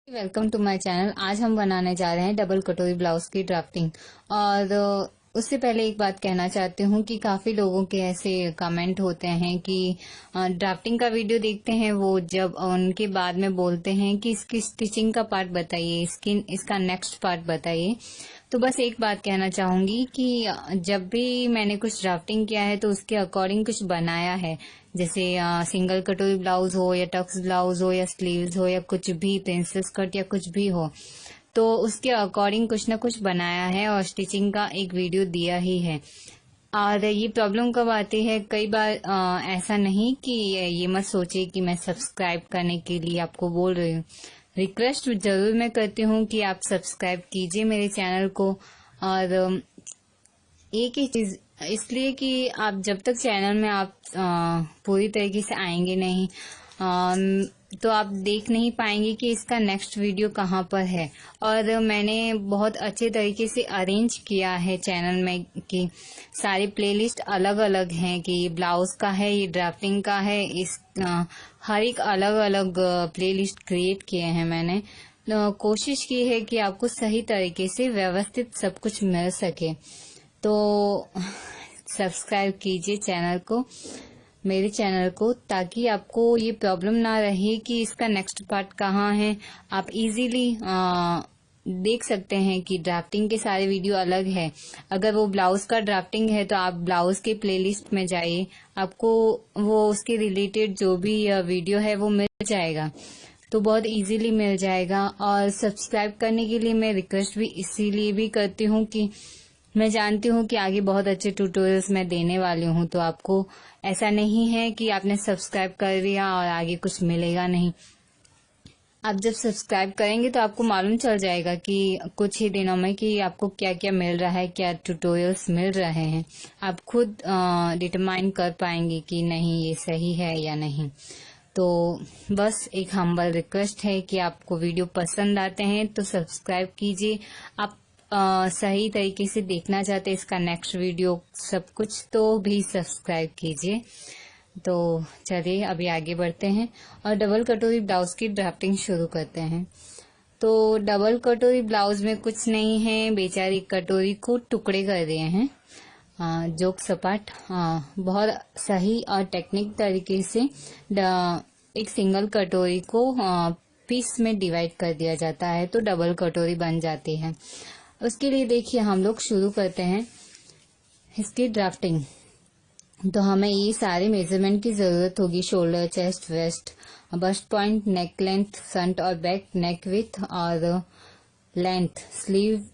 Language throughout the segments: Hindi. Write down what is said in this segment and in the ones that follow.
Welcome to my channel. आज हम बनाने जा रहे हैं डबल कटोरी ब्लाउज की ड्राफ्टिंग। और उससे पहले एक बात कहना चाहती हूँ कि काफी लोगों के ऐसे कमेंट होते हैं कि ड्राफ्टिंग का वीडियो देखते हैं, वो जब उनके बाद में बोलते हैं कि इसकी स्टिचिंग का पार्ट बताइए, इसका नेक्स्ट पार्ट बताइए। तो बस एक बात कहना चाहूंगी कि जब भी मैंने कुछ ड्राफ्टिंग किया है तो उसके अकॉर्डिंग कुछ बनाया है, जैसे सिंगल कटोरी ब्लाउज हो या टक्स ब्लाउज हो या स्लीव्स हो या कुछ भी प्रिंसेस कट या कुछ भी हो, तो उसके अकॉर्डिंग कुछ ना कुछ बनाया है और स्टिचिंग का एक वीडियो दिया ही है। और ये प्रॉब्लम कब आती है, कई बार ऐसा नहीं कि ये मत सोचे कि मैं सब्सक्राइब करने के लिए आपको बोल रही हूँ। रिक्वेस्ट जरूर मैं करती हूँ कि आप सब्सक्राइब कीजिए मेरे चैनल को। और एक ही चीज इसलिए कि आप जब तक चैनल में आप पूरी तरीके से आएंगे नहीं, तो आप देख नहीं पाएंगे कि इसका नेक्स्ट वीडियो कहाँ पर है। और मैंने बहुत अच्छे तरीके से अरेंज किया है चैनल में कि सारी प्लेलिस्ट अलग अलग हैं, कि ये ब्लाउज का है, ये ड्राफ्टिंग का है, इस हर एक अलग अलग प्लेलिस्ट क्रिएट किए हैं मैंने। कोशिश की है कि आपको सही तरीके से व्यवस्थित सब कुछ मिल सके। तो सब्सक्राइब कीजिए चैनल को, मेरे चैनल को, ताकि आपको ये प्रॉब्लम ना रहे कि इसका नेक्स्ट पार्ट कहाँ है। आप इजीली देख सकते हैं कि ड्राफ्टिंग के सारे वीडियो अलग है। अगर वो ब्लाउज का ड्राफ्टिंग है तो आप ब्लाउज के प्लेलिस्ट में जाइए, आपको वो उसके रिलेटेड जो भी वीडियो है वो मिल जाएगा, तो बहुत इजीली मिल जाएगा। और सब्सक्राइब करने के लिए मैं रिक्वेस्ट भी इसीलिए भी करती हूँ कि मैं जानती हूँ कि आगे बहुत अच्छे ट्यूटोरियल्स मैं देने वाली हूँ, तो आपको ऐसा नहीं है कि आपने सब्सक्राइब कर दिया और आगे कुछ मिलेगा नहीं। आप जब सब्सक्राइब करेंगे तो आपको मालूम चल जाएगा कि कुछ ही दिनों में कि आपको क्या क्या मिल रहा है, क्या ट्यूटोरियल्स मिल रहे हैं। आप खुद डिटरमाइन कर पाएंगे कि नहीं ये सही है या नहीं। तो बस एक हम्बल रिक्वेस्ट है कि आपको वीडियो पसंद आते हैं तो सब्सक्राइब कीजिए। आप सही तरीके से देखना चाहते हैं इसका नेक्स्ट वीडियो सब कुछ, तो भी सब्सक्राइब कीजिए। तो चलिए अभी आगे बढ़ते हैं और डबल कटोरी ब्लाउज की ड्राफ्टिंग शुरू करते हैं। तो डबल कटोरी ब्लाउज में कुछ नहीं है, बेचारी कटोरी को टुकड़े कर दिए हैं, जोक सपाट। बहुत सही और टेक्निक तरीके से एक सिंगल कटोरी को पीस में डिवाइड कर दिया जाता है तो डबल कटोरी बन जाती है। उसके लिए देखिए हम लोग शुरू करते हैं इसकी ड्राफ्टिंग। तो हमें ये सारे मेजरमेंट की जरूरत होगी: shoulder, chest, waist, bust point, neck length, front और बैक, नेक विथ और लेंथ, स्लीव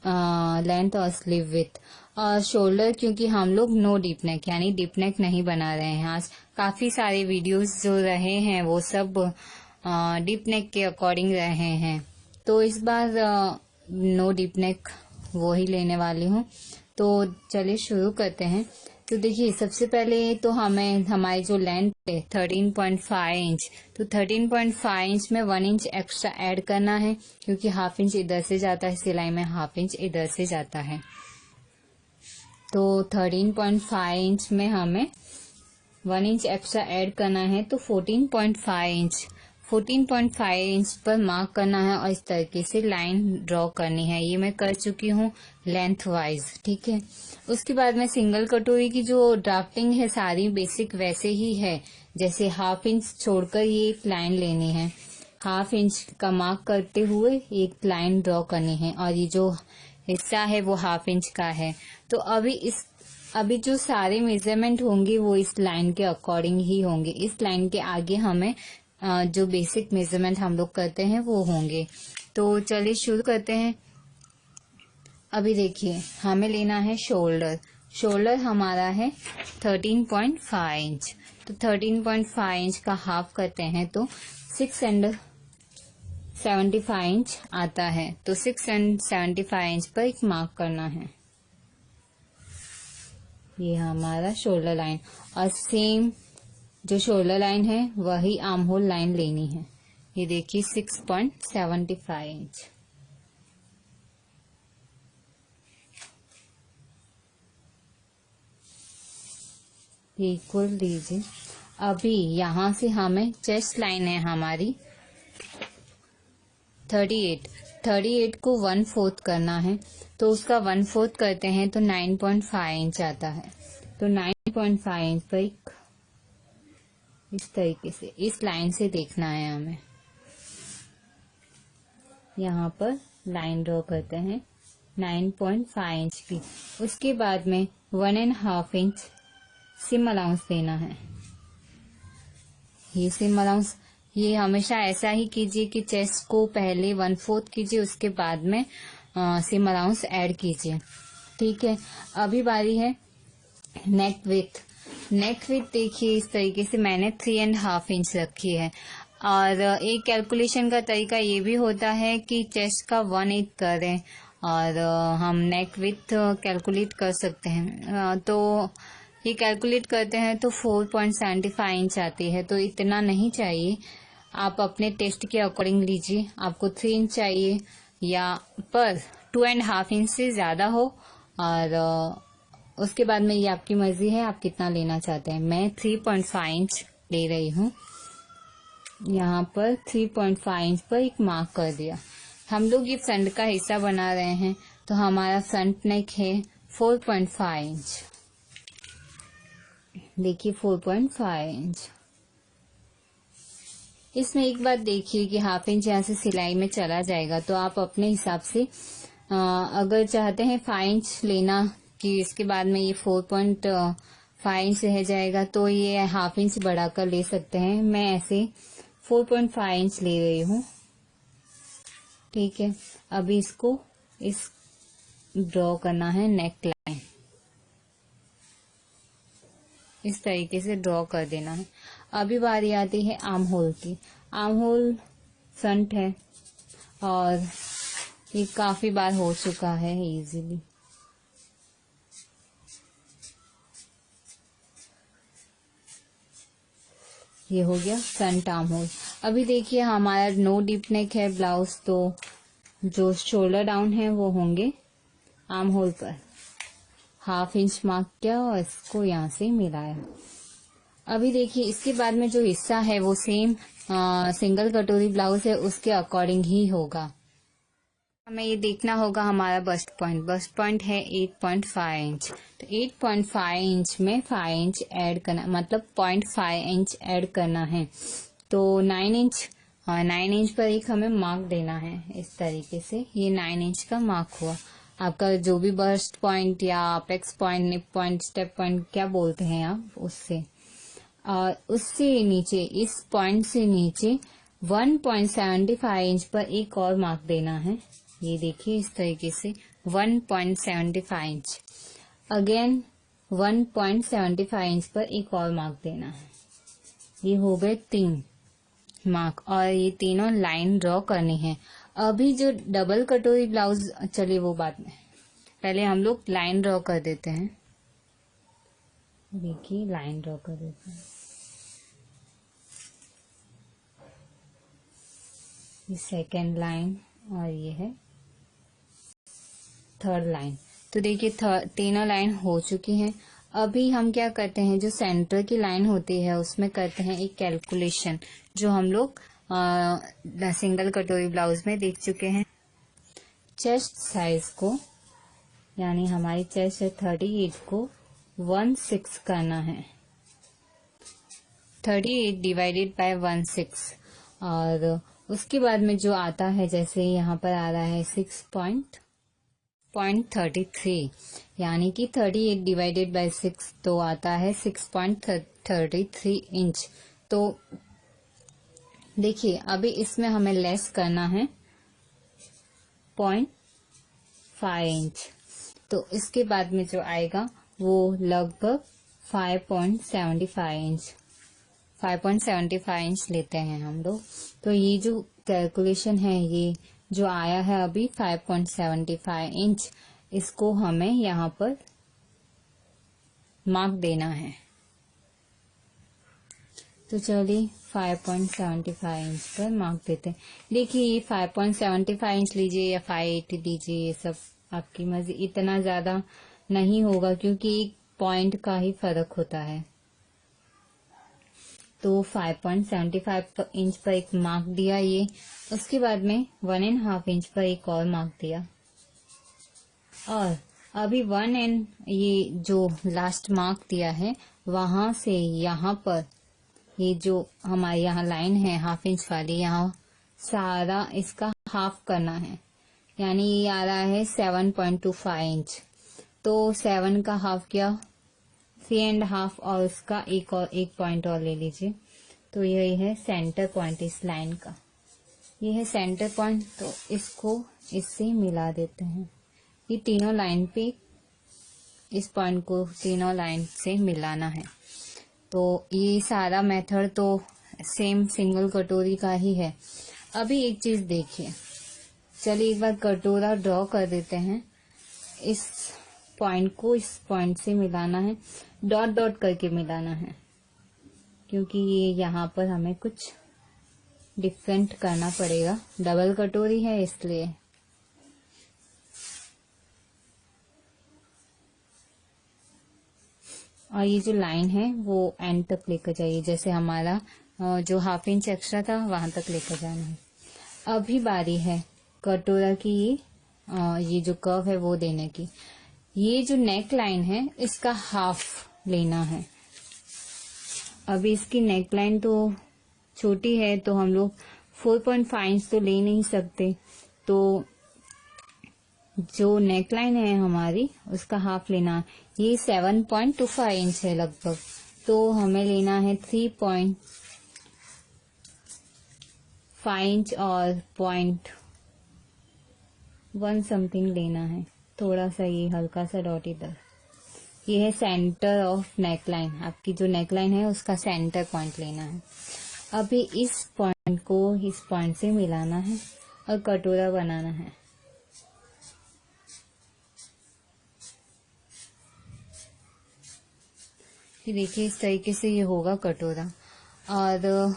लेंथ और स्लीव विथ। और शोल्डर क्योंकि हम लोग नो डीप नेक यानी डीप नेक नहीं बना रहे हैं। आज काफी सारे वीडियोस जो रहे हैं वो सब डीप नेक के अकॉर्डिंग रहे हैं, तो इस बार नो डीप नेक वो ही लेने वाली हूँ। तो चलिए शुरू करते हैं। तो देखिए सबसे पहले तो हमें हमारी जो लेंथ है 13.5 इंच, तो 13.5 इंच में 1 इंच एक्स्ट्रा ऐड करना है, क्योंकि हाफ इंच इधर से जाता है सिलाई में, हाफ इंच इधर से जाता है। तो 13.5 इंच में हमें 1 इंच एक्स्ट्रा ऐड करना है, तो 14.5 इंच पर मार्क करना है और इस तरीके से लाइन ड्रॉ करनी है। ये मैं कर चुकी हूँ लेंथ वाइज, ठीक है। उसके बाद में सिंगल कटोरी की जो ड्राफ्टिंग है सारी बेसिक वैसे ही है, जैसे हाफ इंच छोड़कर ये एक लाइन लेनी है, हाफ इंच का मार्क करते हुए एक लाइन ड्रॉ करनी है, और ये जो हिस्सा है वो हाफ इंच का है। तो अभी जो सारे मेजरमेंट होंगे वो इस लाइन के अकॉर्डिंग ही होंगे। इस लाइन के आगे हमें जो बेसिक मेजरमेंट हम लोग करते हैं वो होंगे। तो चलिए शुरू करते हैं। अभी देखिए हमें लेना है शोल्डर। शोल्डर हमारा है 13.5 इंच, तो 13.5 इंच का हाफ करते हैं तो 6.75 इंच आता है। तो 6.75 इंच पर एक मार्क करना है, ये हमारा शोल्डर लाइन। और सेम जो शोल्डर लाइन है वही आर्म होल लाइन लेनी है। ये देखिए 6.75 इंच। इक्वल लीजिए। अभी यहाँ से हमें चेस्ट लाइन है हमारी 38, 38 को 1/4 करना है, तो उसका 1/4 करते हैं तो 9.5 इंच आता है। तो 9.5 इंच पर इस तरीके से इस लाइन से देखना है हमें। यहाँ पर लाइन ड्रॉ करते हैं 9.5 इंच की। उसके बाद में 1.5 इंच सिम अलाउंस देना है। ये सिम अलाउंस, ये हमेशा ऐसा ही कीजिए कि चेस्ट को पहले 1/4 कीजिए, उसके बाद में सिम अलाउंस ऐड कीजिए। ठीक है, अभी बारी है नेक विथ। नेक विथ देखिए इस तरीके से मैंने 3.5 इंच रखी है। और एक कैलकुलेशन का तरीका ये भी होता है कि चेस्ट का 1/8 करें और हम नेक विथ कैलकुलेट कर सकते हैं। तो ये कैलकुलेट करते हैं तो 4.75 इंच आती है। तो इतना नहीं चाहिए, आप अपने टेस्ट के अकॉर्डिंग लीजिए। आपको 3 इंच चाहिए या पर 2.5 इंच से ज्यादा हो, और उसके बाद में ये आपकी मर्जी है आप कितना लेना चाहते हैं। मैं 3.5 इंच ले रही हूँ। यहाँ पर 3.5 इंच पर एक मार्क कर दिया। हम लोग ये फ्रंट का हिस्सा बना रहे हैं, तो हमारा फ्रंट नेक है 4.5 इंच। देखिए 4.5 इंच। इसमें एक बात देखिए कि 1/2 इंच यहाँ से सिलाई में चला जाएगा, तो आप अपने हिसाब से अगर चाहते हैं 5 इंच लेना कि इसके बाद में ये 4.5 इंच रह जाएगा, तो ये 1/2 इंच बढ़ाकर ले सकते हैं। मैं ऐसे 4.5 इंच ले रही हूँ। ठीक है, अभी इसको इस ड्रॉ करना है नेक लाइन, इस तरीके से ड्रॉ कर देना है। अभी बारी आती है आर्म होल की। आर्म होल फ्रंट है और ये काफी बार हो चुका है इजीली। ये हो गया फ्रंट आर्म होल। अभी देखिए हमारा नो डीप नेक है ब्लाउज, तो जो शोल्डर डाउन है वो होंगे आर्म होल पर। 1/2 इंच मार्क किया और इसको यहाँ से मिलाया। अभी देखिए इसके बाद में जो हिस्सा है वो सेम सिंगल कटोरी ब्लाउज है उसके अकॉर्डिंग ही होगा। हमें ये देखना होगा हमारा बस्ट पॉइंट। बस्ट पॉइंट है 8.5 इंच, तो 8.5 इंच में 5 इंच ऐड करना, मतलब 0.5 इंच ऐड करना है। तो 9 इंच, 9 इंच पर एक हमें मार्क देना है। इस तरीके से ये 9 इंच का मार्क हुआ। आपका जो भी बस्ट पॉइंट या अपेक्स पॉइंट, निप पॉइंट, स्टेप पॉइंट क्या बोलते हैं आप, उससे और उससे नीचे, इस पॉइंट से नीचे 1.75 इंच पर एक और मार्क देना है। ये देखिए इस तरीके से 1.75 इंच, अगेन 1.75 इंच पर एक और मार्क देना है। ये हो गए 3 मार्क और ये तीनों लाइन ड्रॉ करनी है। अभी जो डबल कटोरी ब्लाउज, चलिए वो बाद में, पहले हम लोग लाइन ड्रॉ कर देते हैं। देखिए लाइन ड्रॉ कर देते हैं। ये सेकेंड लाइन और ये है थर्ड लाइन। तो देखिए तीनों लाइन हो चुकी हैं। अभी हम क्या करते हैं, जो सेंटर की लाइन होती है उसमें करते हैं एक कैलकुलेशन, जो हम लोग सिंगल कटोरी ब्लाउज में देख चुके हैं। चेस्ट साइज को, यानी हमारी चेस्ट है 38 को 1/6 करना है। 38 डिवाइडेड बाय 1/6, और उसके बाद में जो आता है, जैसे यहाँ पर आ रहा है 6.33, यानी कि 38 डिवाइडेड बाय 6 तो आता है 6.33 इंच। तो देखिए अभी इसमें हमें लेस करना है 0.5 इंच, तो इसके बाद में जो आएगा वो लगभग 5.75 इंच, 5.75 इंच लेते हैं हम लोग। तो ये जो कैलकुलेशन है, ये जो आया है अभी 5.75 इंच, इसको हमें यहाँ पर मार्क देना है। तो चलिए 5.75 इंच पर मार्क देते हैं। देखिए ये 5.75 इंच लीजिए या 580 लीजिए, ये सब आपकी मर्जी। इतना ज्यादा नहीं होगा क्योंकि एक पॉइंट का ही फर्क होता है। तो 5.75 इंच पर एक मार्क दिया ये। उसके बाद में 1.5 इंच पर एक और मार्क दिया, और अभी 1 एंड ये जो लास्ट मार्क दिया है वहां से यहाँ पर ये जो हमारे यहाँ लाइन है 1/2 इंच वाली, यहाँ सारा इसका हाफ करना है, यानी ये आ रहा है 7.25 इंच। तो 7 का हाफ किया 3.5, और उसका एक पॉइंट और ले लीजिए। तो यही है सेंटर पॉइंट इस लाइन का, ये है सेंटर पॉइंट। तो इसको इससे मिला देते हैं, ये तीनों लाइन पे इस पॉइंट को तीनों लाइन से मिलाना है। तो ये सारा मेथड तो सेम सिंगल कटोरी का ही है। अभी एक चीज देखिए, चलिए एक बार कटोरा ड्रॉ कर देते हैं। इस पॉइंट को इस पॉइंट से मिलाना है, डॉट डॉट करके मिलाना है, क्योंकि ये यहाँ पर हमें कुछ डिफरेंट करना पड़ेगा, डबल कटोरी है इसलिए। और ये जो लाइन है वो एंड तक लेकर जाइए, जैसे हमारा जो 1/2 इंच एक्स्ट्रा था वहां तक लेकर जाना है। अभी बारी है कटोरा की ये जो कर्व है वो देने की। ये जो नेक लाइन है इसका हाफ लेना है। अभी इसकी नेक लाइन तो छोटी है, तो हम लोग 4.5 इंच तो ले नहीं सकते, तो जो नेकलाइन है हमारी उसका हाफ लेना है। ये 7.25 इंच है लगभग, तो हमें लेना है 3.5 इंच और 0.1 समथिंग लेना है, थोड़ा सा ये हल्का सा डॉट इधर। ये है सेंटर ऑफ नेकलाइन, आपकी जो नेकलाइन है उसका सेंटर पॉइंट लेना है। अभी इस पॉइंट को इस पॉइंट से मिलाना है और कटोरा बनाना है। कि देखिए इस तरीके से ये होगा कटोरा, और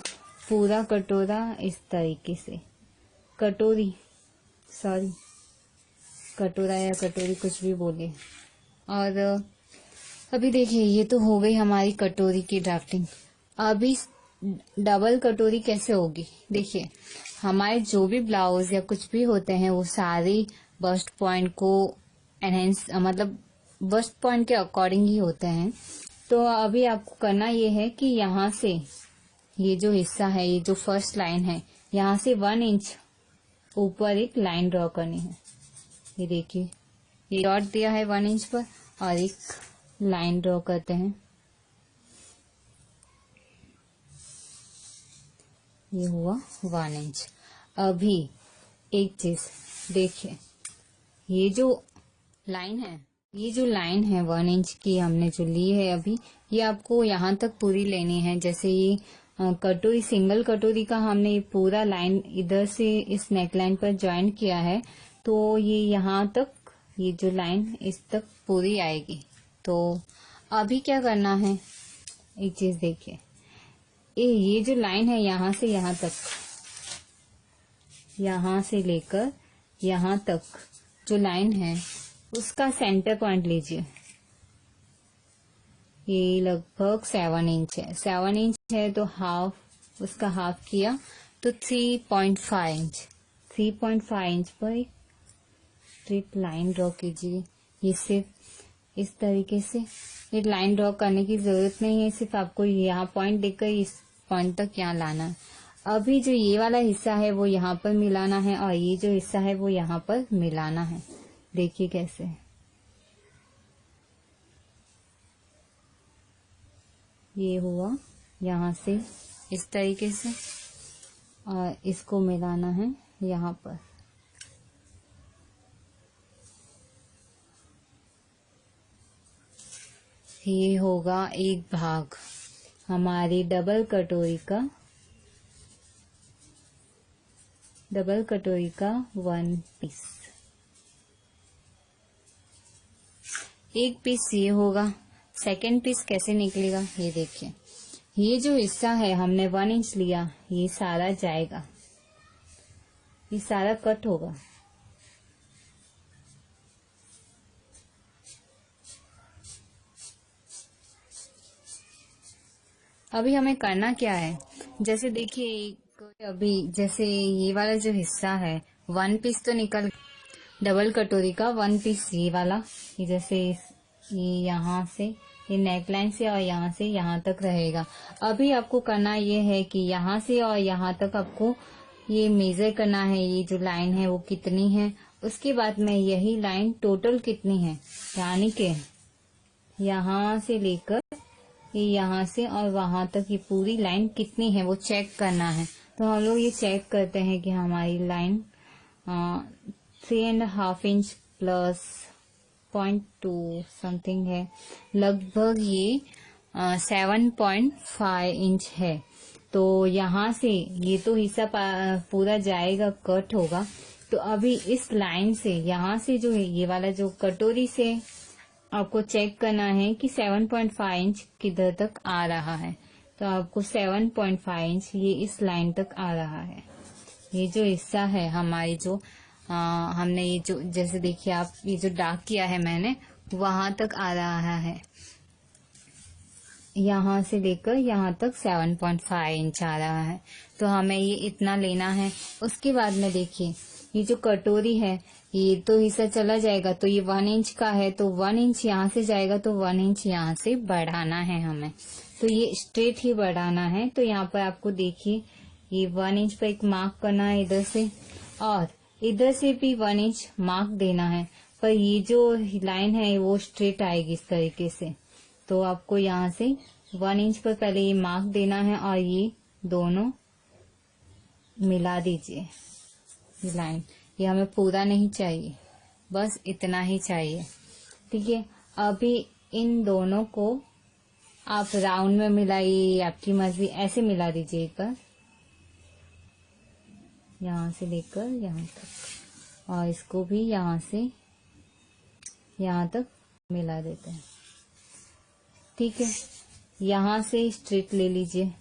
पूरा कटोरा इस तरीके से, कटोरी सॉरी कटोरा या कटोरी कुछ भी बोले। और अभी देखिए ये तो हो गई हमारी कटोरी की ड्राफ्टिंग। अभी डबल कटोरी कैसे होगी, देखिए हमारे जो भी ब्लाउज या कुछ भी होते हैं वो सारी बस्ट पॉइंट को एनहेंस मतलब बस्ट पॉइंट के अकॉर्डिंग ही होते हैं। तो अभी आपको करना ये है कि यहाँ से ये जो हिस्सा है, ये जो फर्स्ट लाइन है, यहाँ से 1 इंच ऊपर एक लाइन ड्रॉ करनी है। ये देखिए ये डॉट दिया है 1 इंच पर, और एक लाइन ड्रॉ करते हैं। ये हुआ 1 इंच। अभी एक चीज देखिए, ये जो लाइन है, ये जो लाइन है 1 इंच की हमने जो ली है अभी, ये आपको यहाँ तक पूरी लेनी है। जैसे ये कटोरी सिंगल कटोरी का हमने ये पूरा लाइन इधर से इस नेक लाइन पर ज्वाइन किया है, तो ये यहाँ तक ये जो लाइन इस तक पूरी आएगी। तो अभी क्या करना है, एक चीज देखिए, ये जो लाइन है यहाँ से यहाँ तक, यहाँ से लेकर यहाँ तक जो लाइन है उसका सेंटर पॉइंट लीजिए। ये लगभग 7 इंच है, 7 इंच है तो हाफ, उसका हाफ किया तो 3.5 इंच। 3.5 इंच पर एक स्ट्रेट लाइन ड्रॉ कीजिए। ये सिर्फ इस तरीके से, ये लाइन ड्रॉ करने की जरूरत नहीं है, सिर्फ आपको यहाँ पॉइंट देकर इस पॉइंट तक यहाँ लाना है। अभी जो ये वाला हिस्सा है वो यहाँ पर मिलाना है, और ये जो हिस्सा है वो यहाँ पर मिलाना है। देखिए कैसे, ये हुआ यहाँ से इस तरीके से, और इसको मिलाना है यहाँ पर। ये होगा एक भाग हमारी डबल कटोरी का 1 पीस। एक पीस ये होगा। सेकेंड पीस कैसे निकलेगा, ये देखिए, ये जो हिस्सा है हमने 1 इंच लिया, ये सारा जाएगा, ये सारा कट होगा। अभी हमें करना क्या है, जैसे देखिए अभी जैसे ये वाला जो हिस्सा है, वन पीस तो निकल, डबल कटोरी का वन पीस ये वाला, ये जैसे ये यहाँ से, ये नेकलाइन से और यहाँ से यहाँ तक रहेगा। अभी आपको करना ये है कि यहाँ से और यहाँ तक आपको ये मेजर करना है, ये जो लाइन है वो कितनी है। उसके बाद में यही लाइन टोटल कितनी है, यानी कि यहाँ से लेकर ये यहाँ से और वहां तक ये पूरी लाइन कितनी है वो चेक करना है। तो हम लोग ये चेक करते हैं कि हमारी लाइन 3.5 इंच प्लस 0.2 समथिंग है, लगभग ये 7.5 इंच है। तो यहाँ से ये तो हिस्सा पूरा जाएगा, कट होगा। तो अभी इस लाइन से यहाँ से जो है ये वाला जो कटोरी से आपको चेक करना है कि 7.5 इंच किधर तक आ रहा है। तो आपको 7.5 इंच ये इस लाइन तक आ रहा है। ये जो हिस्सा है हमारी जो हमने ये जो जैसे देखिए आप ये जो डार्क किया है मैंने, वहां तक आ रहा है। यहाँ से लेकर यहाँ तक 7.5 इंच आ रहा है। तो हमें ये इतना लेना है। उसके बाद में देखिए ये जो कटोरी है ये तो हिस्सा चला जाएगा, तो ये 1 इंच का है, तो 1 इंच यहाँ से जाएगा, तो 1 इंच यहाँ से बढ़ाना है हमें। तो ये स्ट्रेट ही बढ़ाना है। तो यहाँ पर आपको देखिए ये 1 इंच पर एक मार्क करना है इधर से, और इधर से भी 1 इंच मार्क देना है। पर ये जो लाइन है वो स्ट्रेट आएगी इस तरीके से। तो आपको यहाँ से 1 इंच पर पहले ये मार्क देना है और ये दोनों मिला दीजिए। ये लाइन ये हमें पूरा नहीं चाहिए, बस इतना ही चाहिए, ठीक है। अभी इन दोनों को आप राउंड में मिलाइए, आपकी मर्जी, ऐसे मिला दीजिए एक बार, यहाँ से लेकर यहाँ तक, और इसको भी यहाँ से यहाँ तक मिला देते हैं, ठीक है। यहाँ से स्ट्रेट ले लीजिए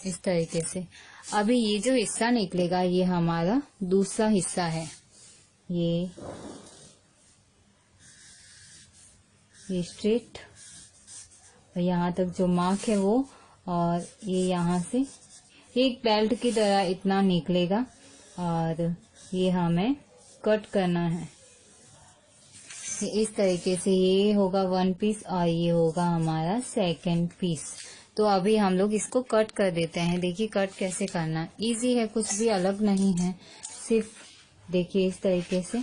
इस तरीके से। अभी ये जो हिस्सा निकलेगा ये हमारा दूसरा हिस्सा है, ये स्ट्रेट, और यहाँ तक जो मार्क है वो, और ये यहाँ से एक बेल्ट की तरह इतना निकलेगा, और ये हमें कट करना है इस तरीके से। ये होगा 1 पीस और ये होगा हमारा 2nd पीस। तो अभी हम लोग इसको कट कर देते हैं। देखिए कट कैसे करना, इजी है, कुछ भी अलग नहीं है, सिर्फ देखिए इस तरीके से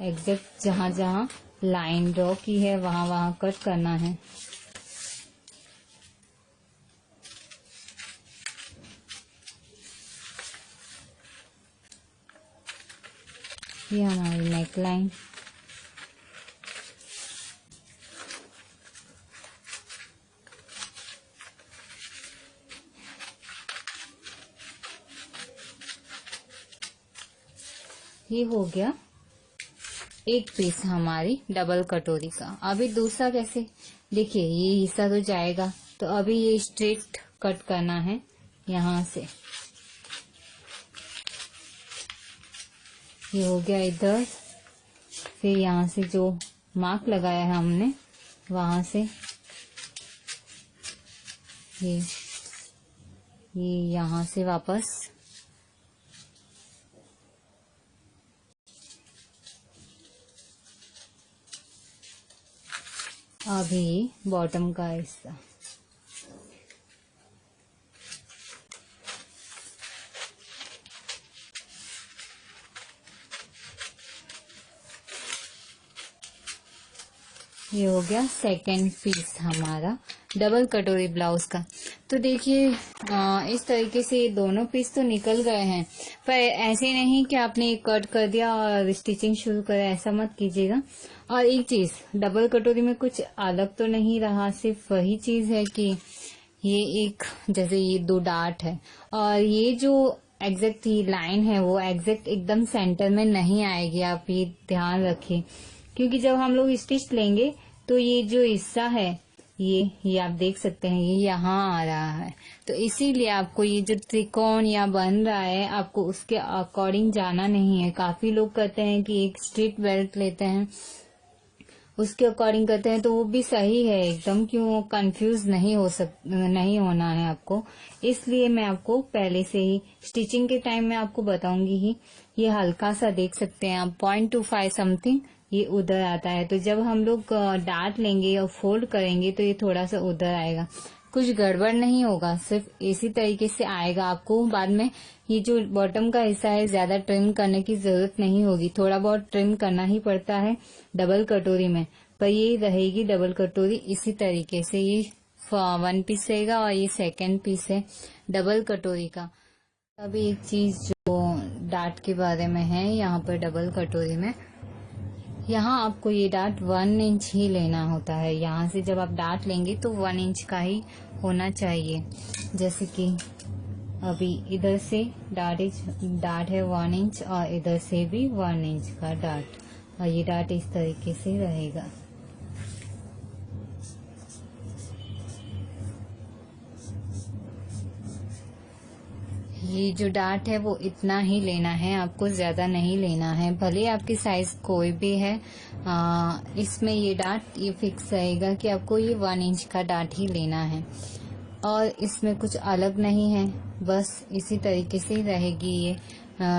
एग्जैक्ट जहां जहां लाइन ड्रॉ की है वहां वहां कट करना है। ये हमारी नेक लाइन, ये हो गया एक पीस हमारी डबल कटोरी का। अभी दूसरा कैसे, देखिए ये हिस्सा तो जाएगा, तो अभी ये स्ट्रेट कट करना है यहाँ से। ये हो गया इधर, फिर यहाँ से जो मार्क लगाया है हमने वहां से ये यहाँ से वापस अभी बॉटम का हिस्सा, ये हो गया 2nd पीस हमारा डबल कटोरी ब्लाउज का। तो देखिए इस तरीके से ये दोनों पीस तो निकल गए हैं, पर ऐसे नहीं कि आपने एक कट कर दिया और स्टिचिंग शुरू करा, ऐसा मत कीजिएगा। और एक चीज, डबल कटोरी में कुछ अलग तो नहीं रहा, सिर्फ वही चीज है कि ये एक जैसे ये 2 डार्ट है, और ये जो एग्जैक्ट ये लाइन है वो एग्जैक्ट एकदम सेंटर में नहीं आएगी, आप ये ध्यान रखिए। क्योंकि जब हम लोग स्टिच लेंगे तो ये जो हिस्सा है ये आप देख सकते हैं ये यहाँ आ रहा है, तो इसीलिए आपको ये जो त्रिकोण या बन रहा है आपको उसके अकॉर्डिंग जाना नहीं है। काफी लोग कहते हैं कि एक स्ट्रेट बेल्ट लेते हैं उसके अकॉर्डिंग करते हैं तो वो भी सही है एकदम, क्यों कंफ्यूज नहीं होना है आपको। इसलिए मैं आपको पहले से ही स्टिचिंग के टाइम में आपको बताऊंगी ही। ये हल्का सा देख सकते हैं आप 0.25 समथिंग ये उधर आता है, तो जब हम लोग डार्ट लेंगे और फोल्ड करेंगे तो ये थोड़ा सा उधर आएगा। कुछ गड़बड़ नहीं होगा, सिर्फ इसी तरीके से आएगा। आपको बाद में ये जो बॉटम का हिस्सा है ज्यादा ट्रिम करने की जरूरत नहीं होगी, थोड़ा बहुत ट्रिम करना ही पड़ता है डबल कटोरी में, पर ये रहेगी डबल कटोरी इसी तरीके से। ये 1 पीस रहेगा और ये 2nd पीस है डबल कटोरी का। अभी एक चीज जो डार्ट के बारे में है, यहाँ पर डबल कटोरी में यहाँ आपको ये डार्ट 1 इंच ही लेना होता है। यहाँ से जब आप डार्ट लेंगे तो 1 इंच का ही होना चाहिए। जैसे कि अभी इधर से डार्ट है 1 इंच और इधर से भी 1 इंच का डार्ट, और ये डार्ट इस तरीके से रहेगा। ये जो डार्ट है वो इतना ही लेना है, आपको ज्यादा नहीं लेना है, भले आपकी साइज कोई भी है। इसमें ये डार्ट ये फिक्स रहेगा कि आपको ये 1 इंच का डार्ट ही लेना है, और इसमें कुछ अलग नहीं है, बस इसी तरीके से रहेगी। ये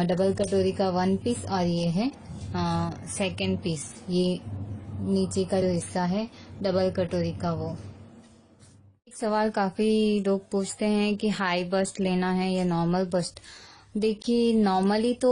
डबल कटोरी का 1 पीस और ये है 2nd पीस, ये नीचे का जो हिस्सा है डबल कटोरी का। वो सवाल काफी लोग पूछते हैं कि हाई बस्ट लेना है या नॉर्मल बस्ट। देखिए नॉर्मली तो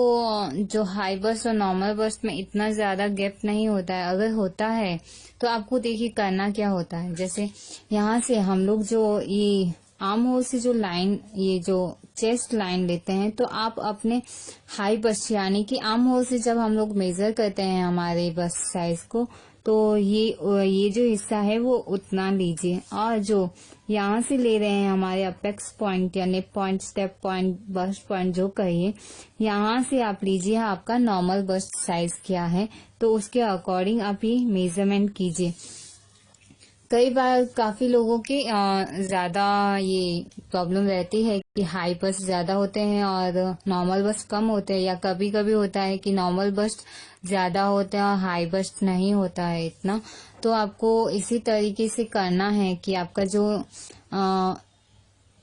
जो हाई बस्ट और नॉर्मल बस्ट में इतना ज्यादा गैप नहीं होता है, अगर होता है तो आपको देखिए करना क्या होता है। जैसे यहाँ से हम लोग जो ये आर्म होल से जो लाइन, ये जो चेस्ट लाइन लेते हैं, तो आप अपने हाई बस्ट यानी कि आर्म होल से जब हम लोग मेजर करते हैं हमारे बस्ट साइज को, तो ये जो हिस्सा है वो उतना लीजिए, और जो यहाँ से ले रहे हैं हमारे अपेक्स पॉइंट या neck point, step point, bust point जो कहिए, यहाँ से आप लीजिए आपका नॉर्मल बस्ट साइज क्या है, तो उसके अकॉर्डिंग आप ये मेजरमेंट कीजिए। कई बार काफी लोगों के ज्यादा ये प्रॉब्लम रहती है कि हाई बस्ट ज्यादा होते हैं और नॉर्मल बस्ट कम होते हैं, या कभी कभी होता है कि नॉर्मल बस्ट ज्यादा होते हैं और हाई बस्ट नहीं होता है इतना। तो आपको इसी तरीके से करना है कि आपका जो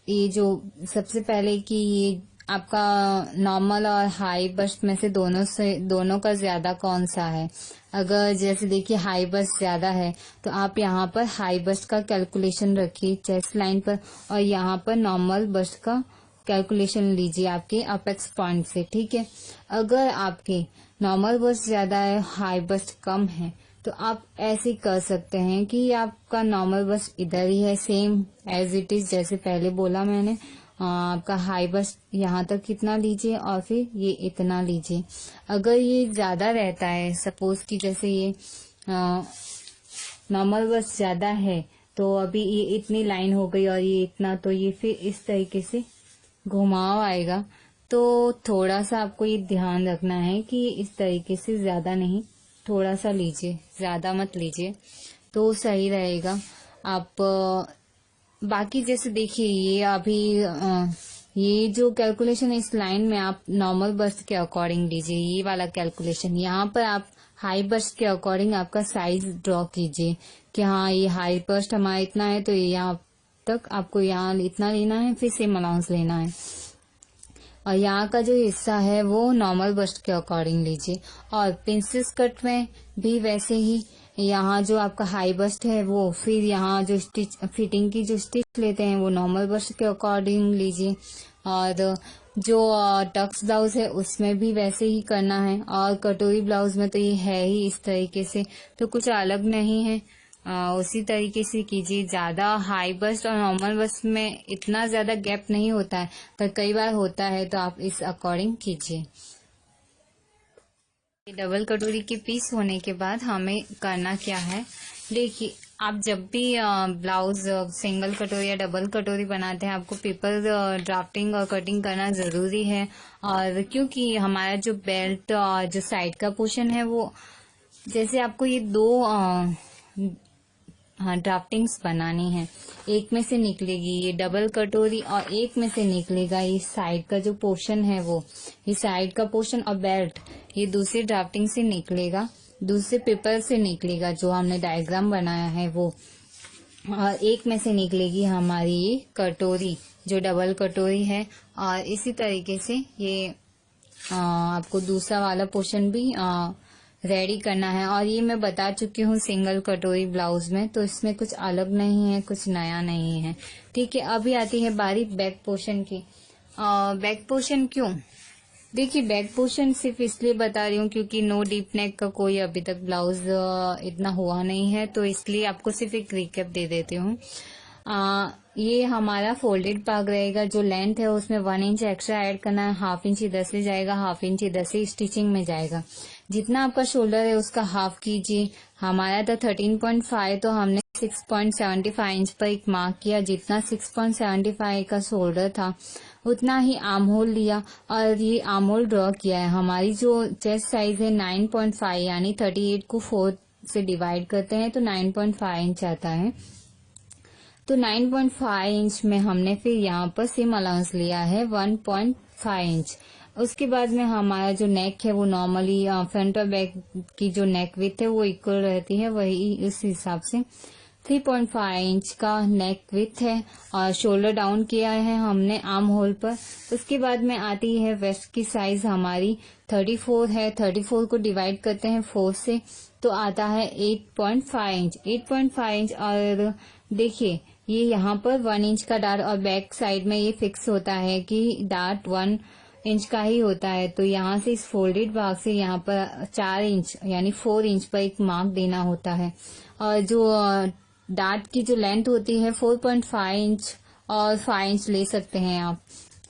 ये जो सबसे पहले कि ये आपका नॉर्मल और हाई बस्ट में से दोनों का ज्यादा कौन सा है। अगर जैसे देखिए हाई बस्ट ज्यादा है तो आप यहाँ पर हाई बस्ट का कैलकुलेशन रखिए चेस्ट लाइन पर, और यहाँ पर नॉर्मल बस्ट का कैलकुलेशन लीजिए आपके अपेक्स पॉइंट से, ठीक है। अगर आपके नॉर्मल बस्ट ज्यादा है, हाई बस्ट कम है, तो आप ऐसे कर सकते हैं कि आपका नॉर्मल बस्ट इधर ही है सेम एज इट इज, जैसे पहले बोला मैंने। आपका हाई बस्ट यहाँ तक कितना लीजिए और फिर ये इतना लीजिए। अगर ये ज्यादा रहता है, सपोज कि जैसे ये नॉर्मल बस्ट ज्यादा है, तो अभी ये इतनी लाइन हो गई और ये इतना, तो ये फिर इस तरीके से घुमाव आएगा। तो थोड़ा सा आपको ये ध्यान रखना है कि इस तरीके से ज्यादा नहीं, थोड़ा सा लीजिए, ज्यादा मत लीजिए, तो सही रहेगा। आप बाकी जैसे देखिए ये अभी ये जो कैलकुलेशन इस लाइन में आप नॉर्मल बस्ट के अकॉर्डिंग लीजिए, ये वाला कैलकुलेशन। यहाँ पर आप हाई बस्ट के अकॉर्डिंग आपका साइज ड्रॉ कीजिए कि हाँ ये हाई बस्ट हमारा इतना है, तो ये यहाँ तक आपको यहाँ इतना लेना है, फिर सेम अलाउंस लेना है। और यहाँ का जो हिस्सा है वो नॉर्मल बस्ट के अकॉर्डिंग लीजिए। और प्रिंसेस कट में भी वैसे ही, यहाँ जो आपका हाई बस्ट है वो, फिर यहाँ जो स्टिच फिटिंग की जो स्टिच लेते हैं वो नॉर्मल बस्ट के अकॉर्डिंग लीजिए। और जो टक्स ब्लाउज है उसमें भी वैसे ही करना है, और कटोरी ब्लाउज में तो ये है ही इस तरीके से, तो कुछ अलग नहीं है। उसी तरीके से कीजिए। ज्यादा हाई बस्ट और नॉर्मल बस्ट में इतना ज्यादा गैप नहीं होता है, पर कई बार होता है, तो आप इस अकॉर्डिंग कीजिए। डबल कटोरी के पीस होने के बाद हमें करना क्या है, देखिए आप जब भी ब्लाउज सिंगल कटोरी या डबल कटोरी बनाते हैं, आपको पेपर ड्राफ्टिंग और कटिंग करना जरूरी है। और क्योंकि हमारा जो बेल्ट और जो साइड का पोर्शन है वो, जैसे आपको ये दो ड्राफ्टिंग्स बनानी है, एक में से निकलेगी ये डबल कटोरी और एक में से निकलेगा ये साइड का जो पोर्शन है वो, ये साइड का पोर्शन और बेल्ट ये दूसरी ड्राफ्टिंग से निकलेगा। दूसरे पेपर से निकलेगा जो हमने डायग्राम बनाया है वो, और एक में से निकलेगी हमारी ये कटोरी जो डबल कटोरी है। और इसी तरीके से ये आपको दूसरा वाला पोर्शन भी रेडी करना है। और ये मैं बता चुकी हूँ सिंगल कटोरी ब्लाउज में, तो इसमें कुछ अलग नहीं है, कुछ नया नहीं है। ठीक है, अभी आती है बारी बैक पोर्शन की। बैक पोर्शन क्यों? देखिए, बैक पोर्शन सिर्फ इसलिए बता रही हूँ क्योंकि नो डीप नेक का कोई अभी तक ब्लाउज इतना हुआ नहीं है, तो इसलिए आपको सिर्फ एक रिकैप दे देती हूँ। ये हमारा फोल्डेड पाग रहेगा। जो लेंथ है उसमें 1 इंच एक्स्ट्रा ऐड करना है। 1/2 इंच इधर से जाएगा, 1/2 इंच इधर से स्टिचिंग में जाएगा। जितना आपका शोल्डर है उसका हाफ कीजिए। हमारा था 13.5, तो हमने 6.75 इंच पर एक मार्क किया। जितना 6.75 का शोल्डर था उतना ही आर्म होल लिया और ये आर्म होल ड्रॉ किया है। हमारी जो चेस्ट साइज है 9.5, यानी 38 को 4 से डिवाइड करते हैं तो 9.5 इंच आता है। तो 9.5 इंच में हमने फिर यहाँ पर सिम अलाउंस लिया है 1.5 इंच। उसके बाद में हमारा जो नेक है वो नॉर्मली फ्रंट और बैक की जो नेक विड्थ है वो इक्वल रहती है, वही उस हिसाब से 3.5 इंच का नेक विड्थ है। और शोल्डर डाउन किया है हमने आर्म होल पर। उसके बाद में आती है वेस्ट की साइज हमारी 34 है। 34 को डिवाइड करते हैं 4 से तो आता है 8.5 इंच। 8.5 इंच और देखिए ये यहाँ पर 1 इंच का डार्ट, और बैक साइड में ये फिक्स होता है कि डार्ट 1 इंच का ही होता है। तो यहाँ से इस फोल्डेड भाग से यहाँ पर 4 इंच यानी 4 इंच पर एक मार्क देना होता है। और जो डार्ट की जो लेंथ होती है 4.5 इंच और 5 इंच ले सकते हैं आप।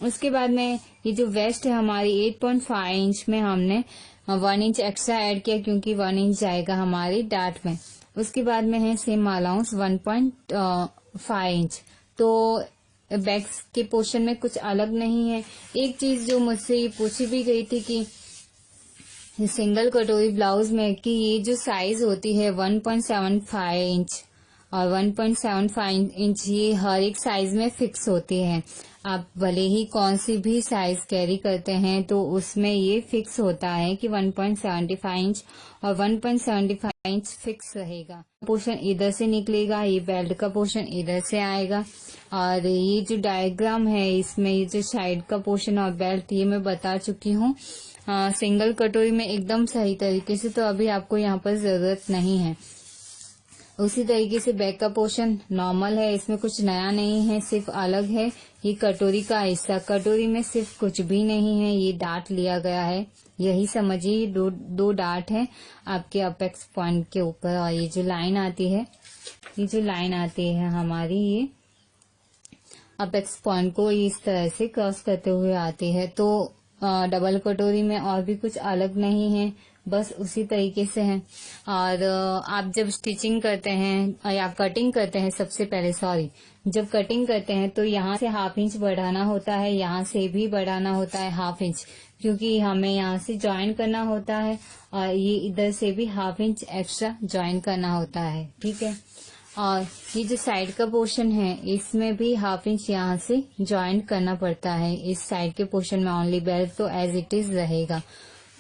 उसके बाद में ये जो वेस्ट है हमारी 8.5 इंच में हमने 1 इंच एक्स्ट्रा ऐड किया क्योंकि 1 इंच जाएगा हमारी डार्ट में। उसके बाद में है सेम अलाउंस 1.5 इंच। तो बैक के पोर्शन में कुछ अलग नहीं है। एक चीज जो मुझसे ये पूछी भी गई थी कि सिंगल कटोरी ब्लाउज में कि ये जो साइज होती है 1.75 इंच और 1.75 इंच ये हर एक साइज में फिक्स होती है। आप भले ही कौन सी भी साइज कैरी करते हैं तो उसमें ये फिक्स होता है कि 1.75 इंच और 1.75 इंच फिक्स रहेगा। पोर्शन इधर से निकलेगा, ये बेल्ट का पोर्शन इधर से आएगा। और ये जो डायग्राम है इसमें ये जो साइड का पोर्शन और बेल्ट ये मैं बता चुकी हूँ सिंगल कटोरी में एकदम सही तरीके से, तो अभी आपको यहाँ पर जरूरत नहीं है। उसी तरीके से बैक का पोर्शन नॉर्मल है, इसमें कुछ नया नहीं है, सिर्फ अलग है ये कटोरी का हिस्सा। कटोरी में सिर्फ कुछ भी नहीं है, ये डार्ट लिया गया है, यही समझिए। दो डार्ट है आपके अपेक्स पॉइंट के ऊपर। और ये जो लाइन आती है, ये जो लाइन आती है हमारी ये अपेक्स पॉइंट को इस तरह से क्रॉस करते हुए आती है। तो डबल कटोरी में और भी कुछ अलग नहीं है, बस उसी तरीके से है। और आप जब स्टिचिंग करते हैं या कटिंग करते हैं, सबसे पहले जब कटिंग करते हैं तो यहाँ से 1/2 इंच बढ़ाना होता है, यहाँ से भी बढ़ाना होता है 1/2 इंच, क्योंकि हमें यहाँ से ज्वाइन करना होता है और ये इधर से भी 1/2 इंच एक्स्ट्रा ज्वाइन करना होता है। ठीक है, और ये जो साइड का पोर्शन है इसमें भी 1/2 इंच यहाँ से ज्वाइन करना पड़ता है। इस साइड के पोर्शन में ओनली बेल्ट तो एज इट इज रहेगा,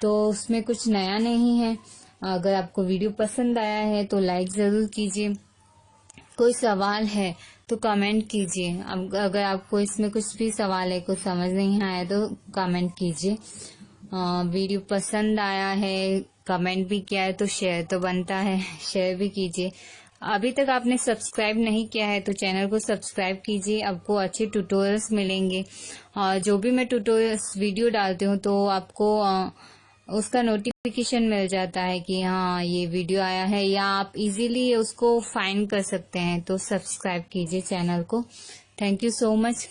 तो उसमें कुछ नया नहीं है। अगर आपको वीडियो पसंद आया है तो लाइक जरूर कीजिए। कोई सवाल है तो कमेंट कीजिए। अगर आपको इसमें कुछ भी सवाल है, कुछ समझ नहीं आया तो कमेंट कीजिए। वीडियो पसंद आया है, कमेंट भी किया है तो शेयर तो बनता है, शेयर भी कीजिए। अभी तक आपने सब्सक्राइब नहीं किया है तो चैनल को सब्सक्राइब कीजिए, आपको अच्छे ट्यूटोरियल्स मिलेंगे। और जो भी मैं ट्यूटोरियल्स वीडियो डालती हूँ तो आपको उसका नोटिफिकेशन मिल जाता है कि हाँ ये वीडियो आया है, या आप इजीली उसको फाइंड कर सकते हैं। तो सब्सक्राइब कीजिए चैनल को। Thank you so much.